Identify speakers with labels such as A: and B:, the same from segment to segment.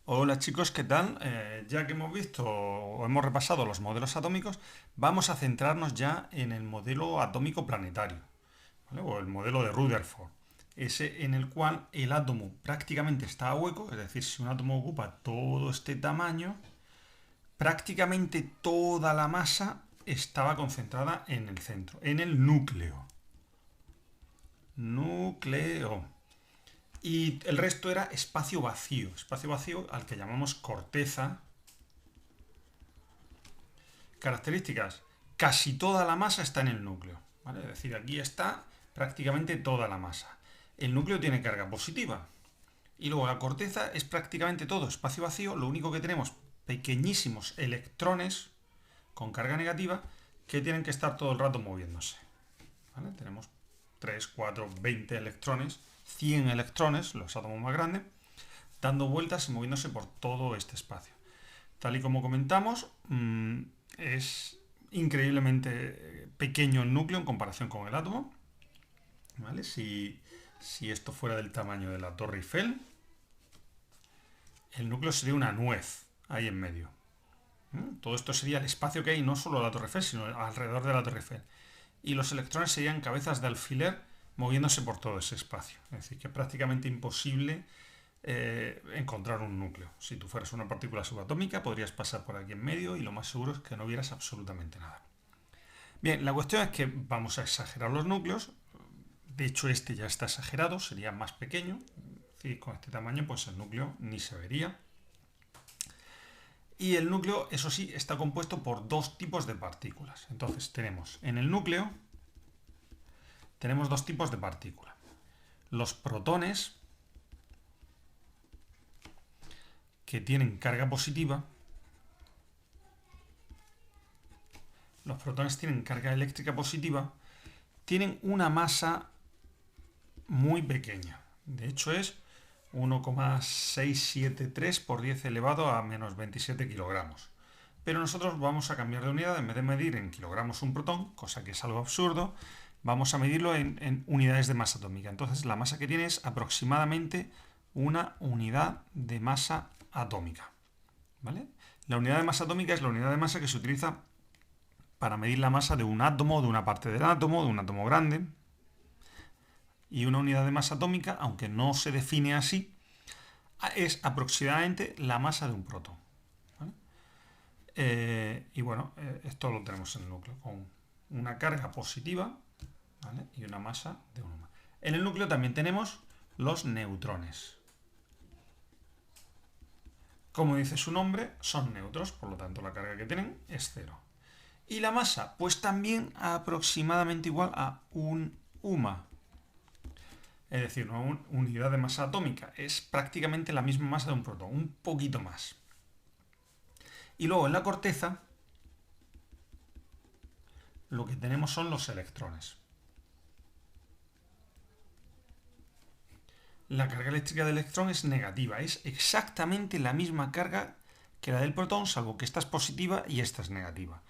A: Hola chicos, ¿qué tal? Ya que hemos visto o hemos repasado los modelos atómicos, vamos a centrarnos ya en el modelo atómico planetario, ¿vale? O el modelo de Rutherford, ese en el cual el átomo prácticamente está a hueco, es decir, si un átomo ocupa todo este tamaño, prácticamente toda la masa estaba concentrada en el centro, en el núcleo. Núcleo. Y el resto era espacio vacío al que llamamos corteza. Características. Casi toda la masa está en el núcleo, ¿vale? Es decir, aquí está prácticamente toda la masa. El núcleo tiene carga positiva. Y luego la corteza es prácticamente todo espacio vacío, lo único que tenemos pequeñísimos electrones con carga negativa que tienen que estar todo el rato moviéndose, ¿vale? Tenemos 3, 4, 20 electrones, 100 electrones, los átomos más grandes, dando vueltas y moviéndose por todo este espacio. Tal y como comentamos, es increíblemente pequeño el núcleo en comparación con el átomo, ¿vale? Si esto fuera del tamaño de la Torre Eiffel, el núcleo sería una nuez ahí en medio. Todo esto sería el espacio que hay no solo a la Torre Eiffel, sino alrededor de la Torre Eiffel. Y los electrones serían cabezas de alfiler moviéndose por todo ese espacio. Es decir, que es prácticamente imposible encontrar un núcleo. Si tú fueras una partícula subatómica, podrías pasar por aquí en medio y lo más seguro es que no vieras absolutamente nada. Bien, la cuestión es que vamos a exagerar los núcleos. De hecho, este ya está exagerado, sería más pequeño. Es decir, con este tamaño, pues el núcleo ni se vería. Y el núcleo, eso sí, está compuesto por dos tipos de partículas. Entonces, tenemos en el núcleo, tenemos dos tipos de partículas. Los protones, que tienen carga positiva. Los protones tienen carga eléctrica positiva, tienen una masa muy pequeña. De hecho es 1,673 por 10 elevado a menos 27 kilogramos. Pero nosotros vamos a cambiar de unidad, en vez de medir en kilogramos un protón, cosa que es algo absurdo, vamos a medirlo en unidades de masa atómica. Entonces la masa que tiene es aproximadamente una unidad de masa atómica, ¿vale? La unidad de masa atómica es la unidad de masa que se utiliza para medir la masa de un átomo, de una parte del átomo, de un átomo grande. Y una unidad de masa atómica, aunque no se define así, es aproximadamente la masa de un protón, ¿vale? Y bueno, esto lo tenemos en el núcleo, con una carga positiva, ¿vale? Y una masa de 1 más. En el núcleo también tenemos los neutrones. Como dice su nombre, son neutros, por lo tanto la carga que tienen es cero. ¿Y la masa? Pues también aproximadamente igual a un UMA. Es decir, una unidad de masa atómica. Es prácticamente la misma masa de un protón, un poquito más. Y luego en la corteza lo que tenemos son los electrones. La carga eléctrica del electrón es negativa. Es exactamente la misma carga que la del protón, salvo que esta es positiva y esta es negativa.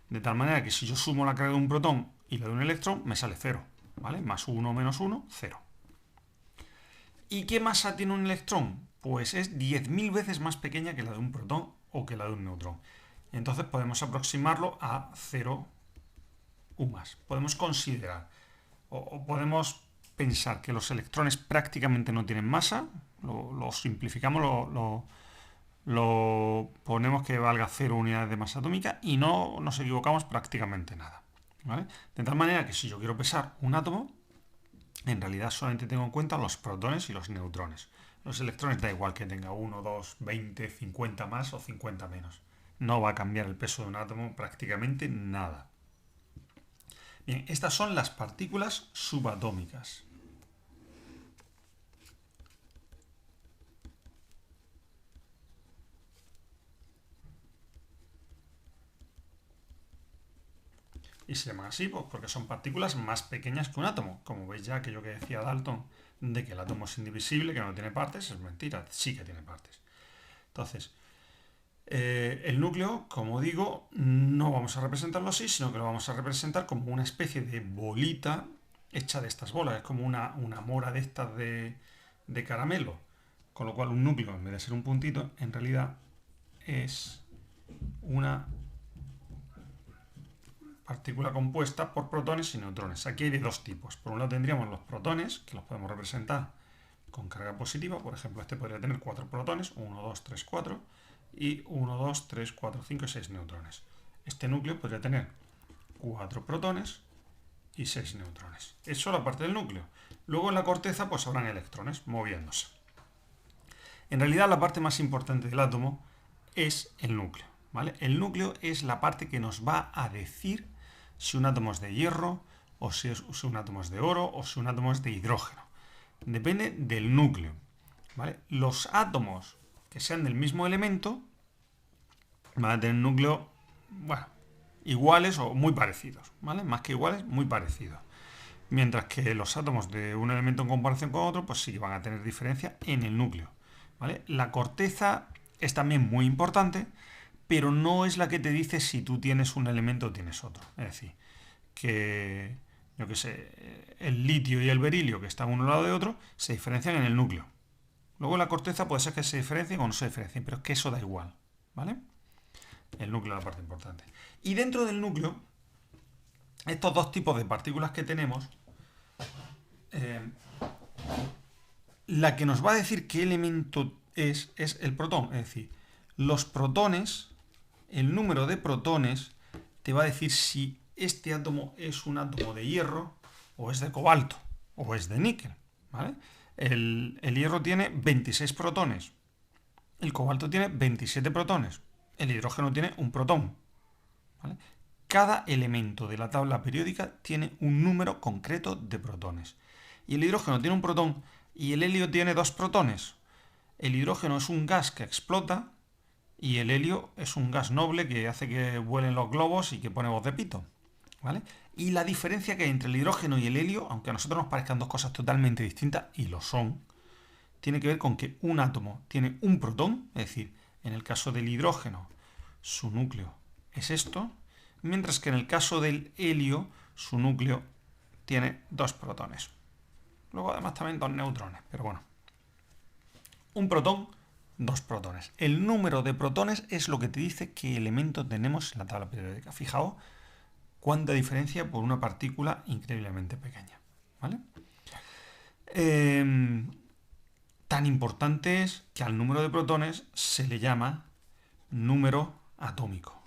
A: De tal manera que si yo sumo la carga de un protón y la de un electrón, me sale 0. ¿Vale? Más 1 menos 1, 0. ¿Y qué masa tiene un electrón? Pues es 10.000 veces más pequeña que la de un protón o que la de un neutrón. Entonces podemos aproximarlo a 0 UMAS. Podemos considerar o podemos pensar que los electrones prácticamente no tienen masa. Lo simplificamos, lo ponemos que valga 0 unidades de masa atómica y no nos equivocamos prácticamente nada, ¿vale? De tal manera que si yo quiero pesar un átomo, en realidad solamente tengo en cuenta los protones y los neutrones. Los electrones da igual que tenga 1, 2, 20, 50 más o 50 menos. No va a cambiar el peso de un átomo prácticamente nada. Bien, estas son las partículas subatómicas. Y se llaman así pues, porque son partículas más pequeñas que un átomo. Como veis ya aquello que decía Dalton, de que el átomo es indivisible, que no tiene partes, es mentira, sí que tiene partes. Entonces, el núcleo, como digo, no vamos a representarlo así, sino que lo vamos a representar como una especie de bolita hecha de estas bolas. Es como una mora de estas de caramelo, Con lo cual un núcleo, en vez de ser un puntito, en realidad es una partícula compuesta por protones y neutrones. Aquí hay de dos tipos. Por un lado tendríamos los protones, que los podemos representar con carga positiva. Por ejemplo, este podría tener 4 protones, 1, 2, 3, 4, y 1, 2, 3, 4, 5 y 6 neutrones. Este núcleo podría tener 4 protones y 6 neutrones. Eso es la parte del núcleo. Luego en la corteza pues habrán electrones moviéndose. En realidad la parte más importante del átomo es el núcleo, ¿vale? El núcleo es la parte que nos va a decir si un átomo es de hierro, o si un átomo es de oro, o si un átomo es de hidrógeno. Depende del núcleo, ¿vale? Los átomos que sean del mismo elemento van a tener núcleo, bueno, iguales o muy parecidos, ¿vale? Más que iguales, muy parecidos. Mientras que los átomos de un elemento en comparación con otro, pues sí que van a tener diferencia en el núcleo, ¿vale? La corteza es también muy importante, pero no es la que te dice si tú tienes un elemento o tienes otro. Es decir, que, yo que sé, el litio y el berilio, que están uno al lado de otro, se diferencian en el núcleo. Luego la corteza puede ser que se diferencien o no se diferencien, pero es que eso da igual, ¿vale? El núcleo es la parte importante. Y dentro del núcleo, estos dos tipos de partículas que tenemos, la que nos va a decir qué elemento es el protón. Es decir, los protones, el número de protones, te va a decir si este átomo es un átomo de hierro, o es de cobalto, o es de níquel, ¿vale? El hierro tiene 26 protones, el cobalto tiene 27 protones, el hidrógeno tiene un protón, ¿vale? Cada elemento de la tabla periódica tiene un número concreto de protones. Y el hidrógeno tiene un protón y el helio tiene 2 protones. El hidrógeno es un gas que explota y el helio es un gas noble que hace que vuelen los globos y que pone voz de pito, ¿vale? Y la diferencia que hay entre el hidrógeno y el helio, aunque a nosotros nos parezcan dos cosas totalmente distintas, y lo son, tiene que ver con que un átomo tiene un protón, es decir, en el caso del hidrógeno, su núcleo es esto, mientras que en el caso del helio, su núcleo tiene 2 protones. Luego además también 2 neutrones, pero bueno. Un protón, 2 protones. El número de protones es lo que te dice qué elemento tenemos en la tabla periódica. Fijaos cuánta diferencia por una partícula increíblemente pequeña, ¿vale? Tan importante es que al número de protones se le llama número atómico.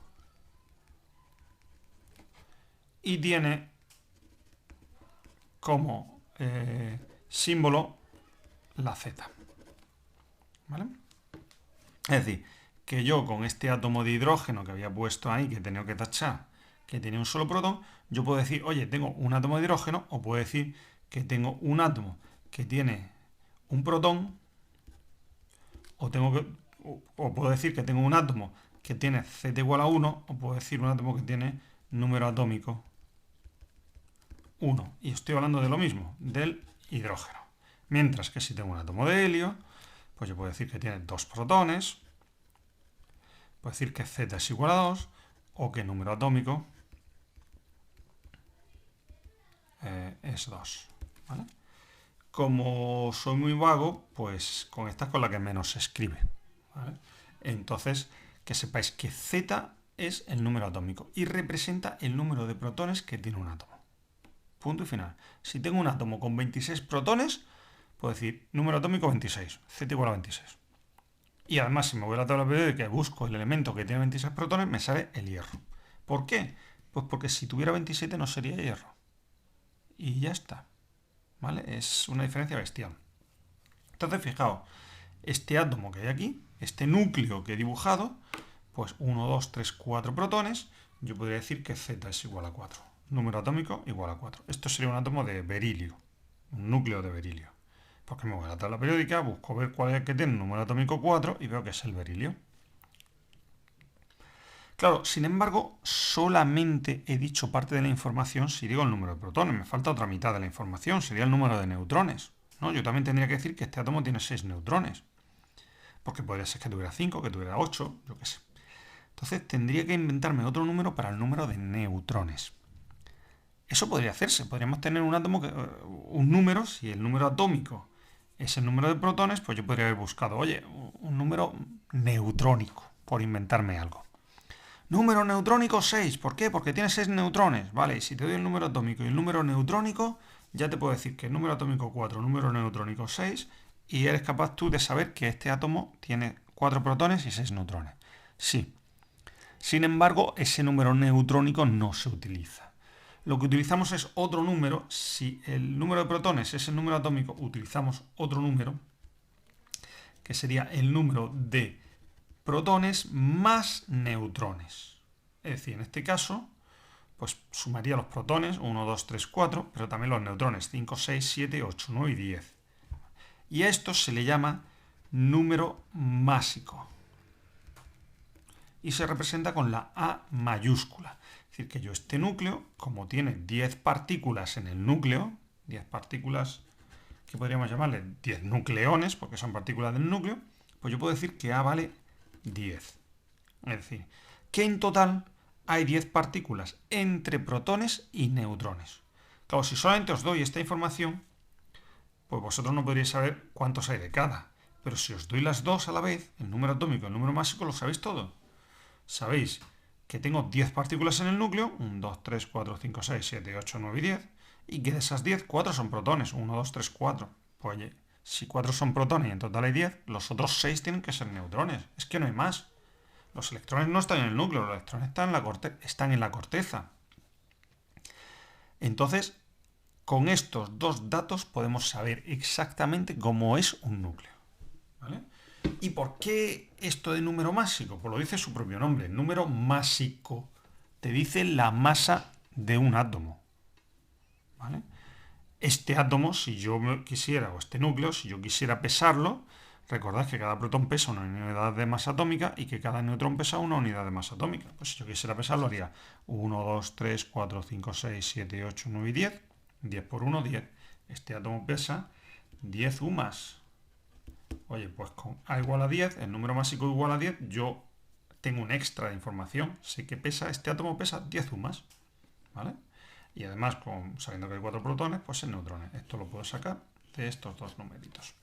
A: Y tiene como símbolo la Z, ¿vale? Es decir, que yo con este átomo de hidrógeno que había puesto ahí, que he tenido que tachar, que tenía un solo protón, yo puedo decir, oye, tengo un átomo de hidrógeno, o puedo decir que tengo un átomo que tiene un protón, o puedo decir que tengo un átomo que tiene Z igual a 1, o puedo decir un átomo que tiene número atómico 1. Y estoy hablando de lo mismo, del hidrógeno. Mientras que si tengo un átomo de helio, pues yo puedo decir que tiene 2 protones, puedo decir que Z es igual a 2, o que el número atómico es 2, ¿vale? Como soy muy vago, pues con esta es con la que menos se escribe, ¿vale? Entonces, que sepáis que Z es el número atómico y representa el número de protones que tiene un átomo. Punto y final. Si tengo un átomo con 26 protones, puedo decir número atómico 26, Z igual a 26. Y además, si me voy a la tabla periódica y busco el elemento que tiene 26 protones, me sale el hierro. ¿Por qué? Pues porque si tuviera 27 no sería hierro. Y ya está, ¿vale? Es una diferencia bestial. Entonces, fijaos, este átomo que hay aquí, este núcleo que he dibujado, pues 1, 2, 3, 4 protones, yo podría decir que Z es igual a 4. Número atómico igual a 4. Esto sería un átomo de berilio, un núcleo de berilio. Porque me voy a la tabla periódica, busco ver cuál es el que tiene un número atómico 4 y veo que es el berilio. Claro, sin embargo, solamente he dicho parte de la información si digo el número de protones. Me falta otra mitad de la información, sería el número de neutrones, ¿no? Yo también tendría que decir que este átomo tiene 6 neutrones. Porque podría ser que tuviera 5, que tuviera 8, yo qué sé. Entonces tendría que inventarme otro número para el número de neutrones. Eso podría hacerse. Podríamos tener un átomo un número, si el número atómico es el número de protones, pues yo podría haber buscado, oye, un número neutrónico, por inventarme algo. Número neutrónico 6, ¿por qué? Porque tiene 6 neutrones, ¿vale? Y si te doy el número atómico y el número neutrónico, ya te puedo decir que el número atómico 4, el número neutrónico 6, y eres capaz tú de saber que este átomo tiene 4 protones y 6 neutrones. Sí. Sin embargo, ese número neutrónico no se utiliza. Lo que utilizamos es otro número. Si el número de protones es el número atómico, utilizamos otro número, que sería el número de protones más neutrones. Es decir, en este caso, pues sumaría los protones, 1, 2, 3, 4, pero también los neutrones, 5, 6, 7, 8, 9 y 10. Y a esto se le llama número másico. Y se representa con la A mayúscula. Es decir, que yo este núcleo, como tiene 10 partículas en el núcleo, 10 partículas que podríamos llamarle 10 nucleones, porque son partículas del núcleo, pues yo puedo decir que A vale 10. Es decir, que en total hay 10 partículas entre protones y neutrones. Claro, si solamente os doy esta información, pues vosotros no podríais saber cuántos hay de cada. Pero si os doy las dos a la vez, el número atómico y el número másico, lo sabéis todo. Sabéis que tengo 10 partículas en el núcleo, 1, 2, 3, 4, 5, 6, 7, 8, 9 y 10, y que de esas 10, 4 son protones, 1, 2, 3, 4. Pues oye, si 4 son protones y en total hay 10, los otros 6 tienen que ser neutrones. Es que no hay más. Los electrones no están en el núcleo, los electrones están en la corteza. Entonces, con estos dos datos podemos saber exactamente cómo es un núcleo. ¿Vale? ¿Y por qué esto de número másico? Pues lo dice su propio nombre. El número másico te dice la masa de un átomo. ¿Vale? Este átomo, si yo quisiera, o este núcleo, si yo quisiera pesarlo, recordad que cada protón pesa una unidad de masa atómica y que cada neutrón pesa una unidad de masa atómica. Pues si yo quisiera pesarlo, haría 1, 2, 3, 4, 5, 6, 7, 8, 9 y 10. 10 por 1, 10. Este átomo pesa 10 UMAS. Oye, pues con A igual a 10, el número másico igual a 10, yo tengo un extra de información. Sé que este átomo pesa 10 UMAS. ¿Vale? Y además, sabiendo que hay 4 protones, pues en neutrones. Esto lo puedo sacar de estos dos numeritos.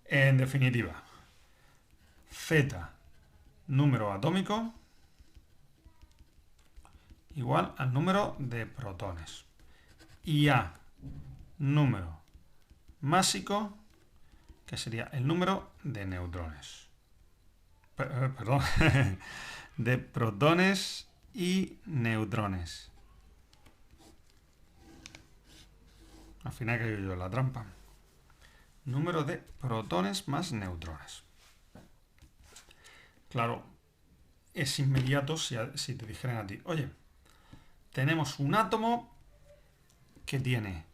A: En definitiva, Z, número atómico, igual al número de protones. Y A, número másico, que sería el número de neutrones. Perdón, de protones y neutrones. Al final caigo yo en la trampa. Número de protones más neutrones. Claro, es inmediato si te dijeran a ti, oye, tenemos un átomo que tiene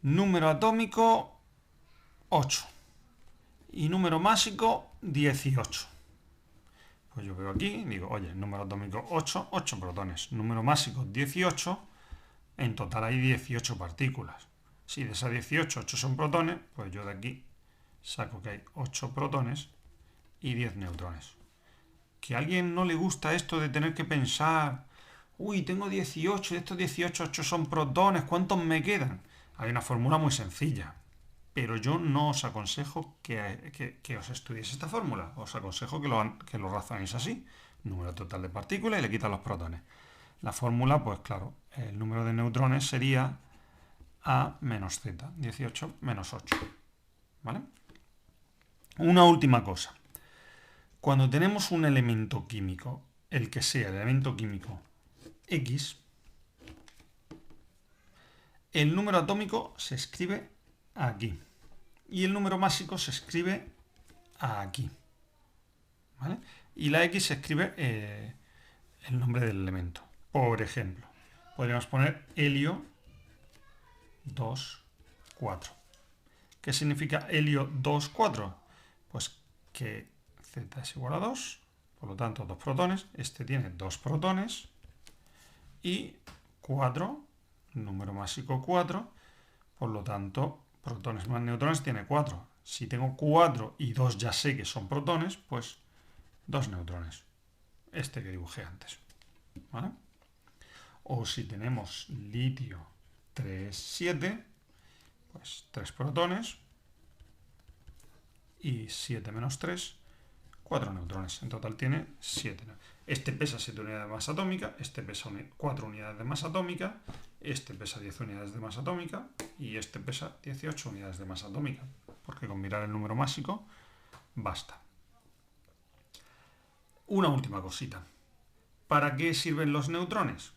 A: número atómico 8 y número másico 18. Pues yo veo aquí y digo, oye, número atómico 8, 8 protones. Número másico 18, en total hay 18 partículas. Si de esas 18, 8 son protones, pues yo de aquí saco que hay 8 protones y 10 neutrones. Que a alguien no le gusta esto de tener que pensar, uy, tengo 18, de estos 18, 8 son protones, ¿cuántos me quedan? Hay una fórmula muy sencilla, pero yo no os aconsejo que os estudiéis esta fórmula. Os aconsejo que lo razonéis así. Número total de partículas y le quitan los protones. La fórmula, pues claro, el número de neutrones sería A menos Z, 18 menos 8. ¿Vale? Una última cosa. Cuando tenemos un elemento químico, el que sea, el elemento químico X, el número atómico se escribe aquí. Y el número másico se escribe aquí. ¿Vale? Y la X se escribe el nombre del elemento. Por ejemplo, podríamos poner helio 2, 4. ¿Qué significa helio 2, 4? Pues que Z es igual a 2, por lo tanto 2 protones. Este tiene 2 protones y 4, número másico 4, por lo tanto protones más neutrones tiene 4. Si tengo 4 y 2 ya sé que son protones, pues 2 neutrones. Este que dibujé antes. ¿Vale? O si tenemos litio 3, 7, Pues 3 protones y 7 menos 3, 4 neutrones. En total tiene 7. Este pesa 7 unidades de masa atómica, este pesa 4 unidades de masa atómica, este pesa 10 unidades de masa atómica y este pesa 18 unidades de masa atómica, porque con mirar el número másico basta. Una última cosita. ¿Para qué sirven los neutrones?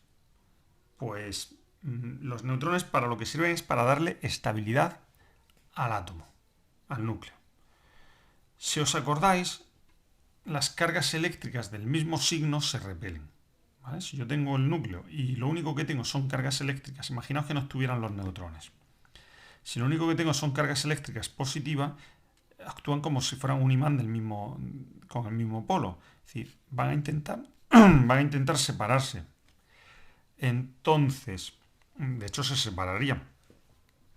A: Pues los neutrones para lo que sirven es para darle estabilidad al átomo, al núcleo. Si os acordáis, las cargas eléctricas del mismo signo se repelen. ¿Vale? Si yo tengo el núcleo y lo único que tengo son cargas eléctricas, imaginaos que no estuvieran los neutrones. Si lo único que tengo son cargas eléctricas positivas, actúan como si fueran un imán con el mismo polo. Es decir, van a intentar separarse. Entonces, de hecho se separarían.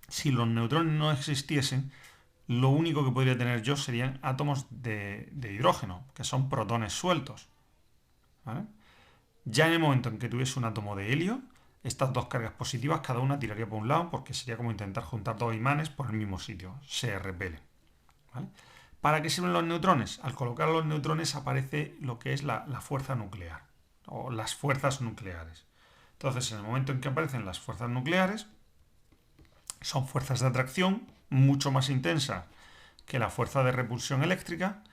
A: Si los neutrones no existiesen, lo único que podría tener yo serían átomos de hidrógeno, que son protones sueltos. ¿Vale? Ya en el momento en que tuviese un átomo de helio, estas dos cargas positivas, cada una tiraría por un lado, porque sería como intentar juntar dos imanes por el mismo sitio. Se repelen. ¿Vale? ¿Para qué sirven los neutrones? Al colocar los neutrones aparece lo que es la fuerza nuclear, o las fuerzas nucleares. Entonces, en el momento en que aparecen las fuerzas nucleares, son fuerzas de atracción mucho más intensas que la fuerza de repulsión eléctrica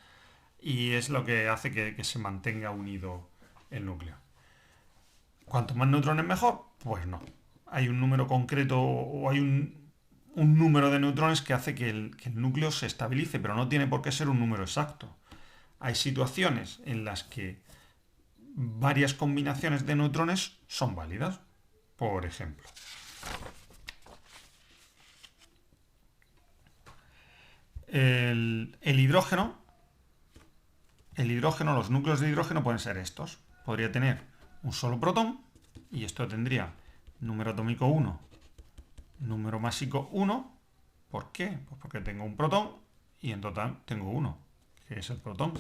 A: y es lo que hace que se mantenga unido el núcleo. ¿Cuanto más neutrones mejor? Pues no. Hay un número concreto o hay un número de neutrones que hace que el núcleo se estabilice, pero no tiene por qué ser un número exacto. Hay situaciones en las que varias combinaciones de neutrones son válidas. Por ejemplo, el hidrógeno, los núcleos de hidrógeno pueden ser estos. Podría tener un solo protón y esto tendría número atómico 1, número másico 1. ¿Por qué? Pues porque tengo un protón y en total tengo 1, que es el protón.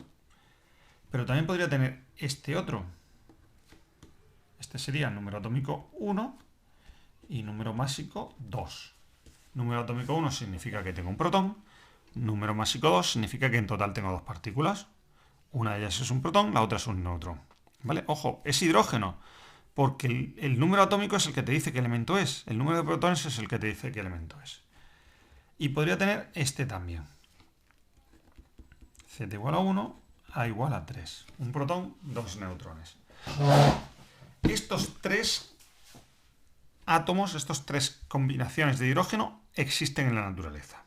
A: Pero también podría tener este otro. Este sería número atómico 1 y número másico 2. Número atómico 1 significa que tengo un protón. Número másico 2 significa que en total tengo dos partículas. Una de ellas es un protón, la otra es un neutrón. ¿Vale? Ojo, es hidrógeno, porque el número atómico es el que te dice qué elemento es. El número de protones es el que te dice qué elemento es. Y podría tener este también. Z igual a 1, A igual a 3. Un protón, dos neutrones. Estos tres átomos, estas tres combinaciones de hidrógeno existen en la naturaleza.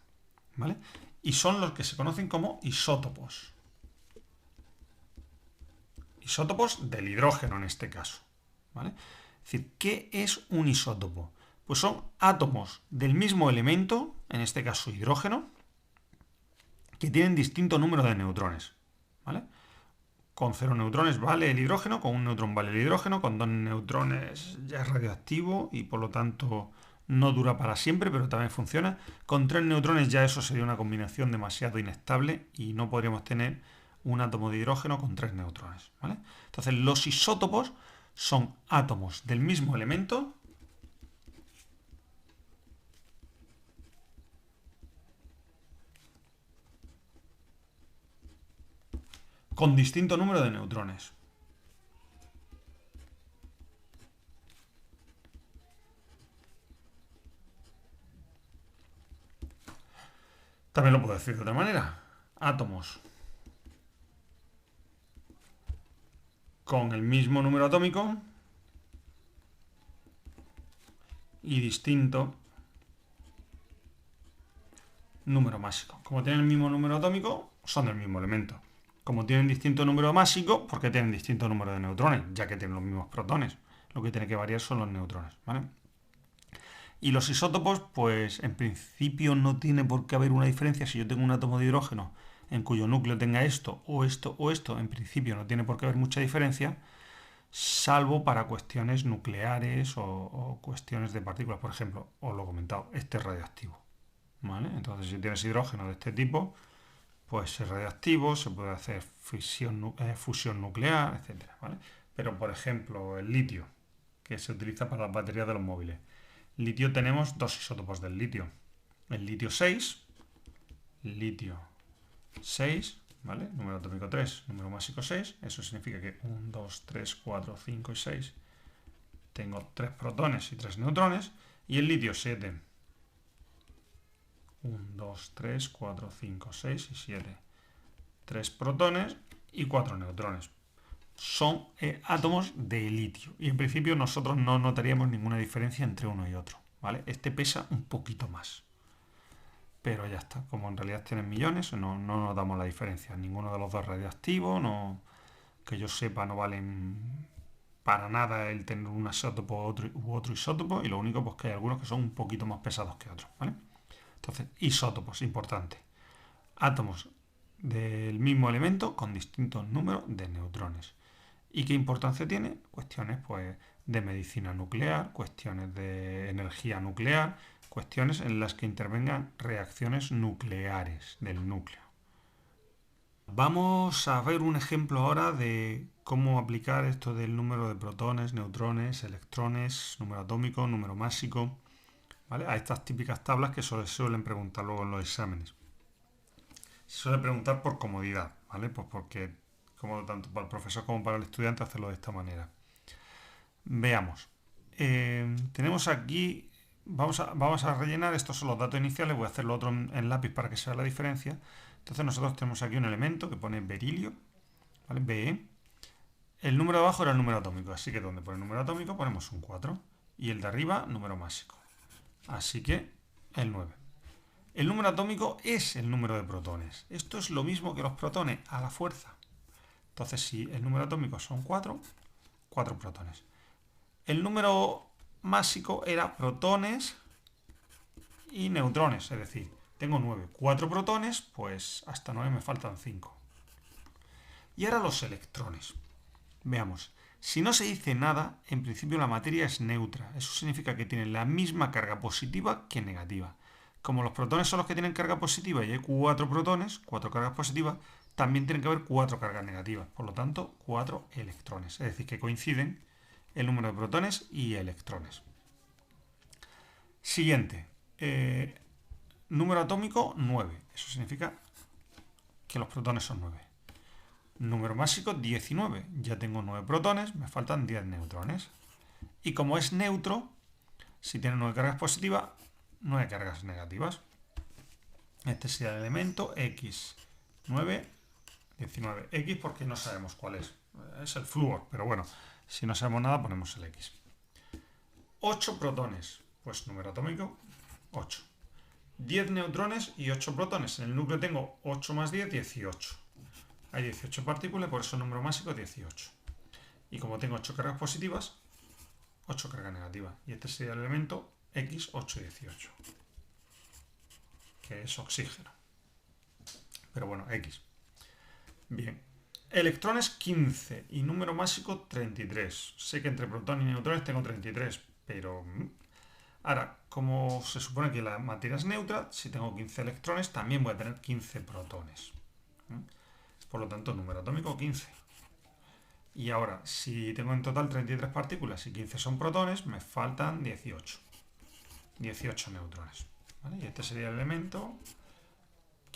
A: ¿Vale? Y son los que se conocen como isótopos. Isótopos del hidrógeno en este caso. ¿Vale? Es decir, ¿qué es un isótopo? Pues son átomos del mismo elemento, en este caso hidrógeno, que tienen distinto número de neutrones. ¿Vale? Con 0 neutrones vale el hidrógeno, con 1 neutrón vale el hidrógeno, con 2 neutrones ya es radioactivo y por lo tanto no dura para siempre, pero también funciona. Con 3 neutrones ya eso sería una combinación demasiado inestable y no podríamos tener un átomo de hidrógeno con 3 neutrones. ¿Vale? Entonces los isótopos son átomos del mismo elemento con distinto número de neutrones. También lo puedo decir de otra manera. Átomos con el mismo número atómico y distinto número másico. Como tienen el mismo número atómico, son del mismo elemento. Como tienen distinto número másico, porque tienen distinto número de neutrones, ya que tienen los mismos protones. Lo que tiene que variar son los neutrones, ¿vale? Y los isótopos, pues en principio no tiene por qué haber una diferencia. Si yo tengo un átomo de hidrógeno en cuyo núcleo tenga esto, o esto, o esto, en principio no tiene por qué haber mucha diferencia, salvo para cuestiones nucleares o cuestiones de partículas. Por ejemplo, os lo he comentado, este es radioactivo, ¿vale? Entonces, si tienes hidrógeno de este tipo, pues es radioactivo, se puede hacer fusión nuclear, etc. ¿Vale? Pero, por ejemplo, el litio, que se utiliza para las baterías de los móviles. Litio tenemos dos isótopos del litio. el litio 6, litio 6, ¿vale? Número atómico 3, número másico 6. Eso significa que 1, 2, 3, 4, 5 y 6 tengo 3 protones y 3 neutrones. Y el litio 7. 1, 2, 3, 4, 5, 6 y 7. 3 protones y 4 neutrones. Son átomos de litio. Y en principio nosotros no notaríamos ninguna diferencia entre uno y otro, ¿vale? Este pesa un poquito más. Pero ya está. Como en realidad tienen millones, no notamos la diferencia. Ninguno de los dos radioactivos, no, que yo sepa, no valen para nada el tener un isótopo u otro isótopo. Y lo único pues que hay algunos que son un poquito más pesados que otros, ¿vale? Entonces, isótopos, importante. Átomos del mismo elemento con distintos números de neutrones. ¿Y qué importancia tiene? Cuestiones pues, de medicina nuclear, cuestiones de energía nuclear, cuestiones en las que intervengan reacciones nucleares del núcleo. Vamos a ver un ejemplo ahora de cómo aplicar esto del número de protones, neutrones, electrones, número atómico, número másico, ¿vale? A estas típicas tablas que suelen preguntar luego en los exámenes. Se suele preguntar por comodidad, ¿vale? Pues porque como tanto para el profesor como para el estudiante hacerlo de esta manera. Veamos. Tenemos aquí, vamos a rellenar, estos son los datos iniciales, voy a hacerlo otro en lápiz para que se vea la diferencia. Entonces nosotros tenemos aquí un elemento que pone berilio, ¿vale? Be. El número de abajo era el número atómico, así que donde pone el número atómico ponemos un 4. Y el de arriba, número másico. Así que el 9. El número atómico es el número de protones. Esto es lo mismo que los protones, a la fuerza. Entonces, si el número atómico son 4, 4 protones. El número másico era protones y neutrones, es decir, tengo 9. 4 protones, pues hasta 9 me faltan 5. Y ahora los electrones. Veamos. Si no se dice nada, en principio la materia es neutra. Eso significa que tiene la misma carga positiva que negativa. Como los protones son los que tienen carga positiva y hay 4 protones, 4 cargas positivas, también tienen que haber 4 cargas negativas. Por lo tanto, 4 electrones. Es decir, que coinciden el número de protones y electrones. Siguiente. Número atómico 9. Eso significa que los protones son 9. Número másico 19. Ya tengo 9 protones, me faltan 10 neutrones. Y como es neutro, si tiene 9 cargas positivas, 9 cargas negativas. Este sería el elemento X. 9, 19. X porque no sabemos cuál es. Es el flúor, pero bueno, si no sabemos nada ponemos el X. 8 protones. Pues número atómico 8. 10 neutrones y 8 protones. En el núcleo tengo 8 más 10, 18. Hay 18 partículas, por eso el número másico es 18. Y como tengo 8 cargas positivas, 8 cargas negativas. Y este sería el elemento X818, que es oxígeno. Pero bueno, X. Bien. Electrones 15 y número másico 33. Sé que entre protones y neutrones tengo 33, pero... Ahora, como se supone que la materia es neutra, si tengo 15 electrones, también voy a tener 15 protones. Por lo tanto, número atómico 15. Y ahora, si tengo en total 33 partículas y 15 son protones, me faltan 18. 18 neutrones. ¿Vale? Y este sería el elemento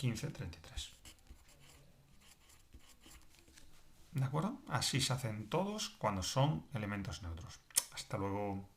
A: 1533. ¿De acuerdo? Así se hacen todos cuando son elementos neutros. Hasta luego.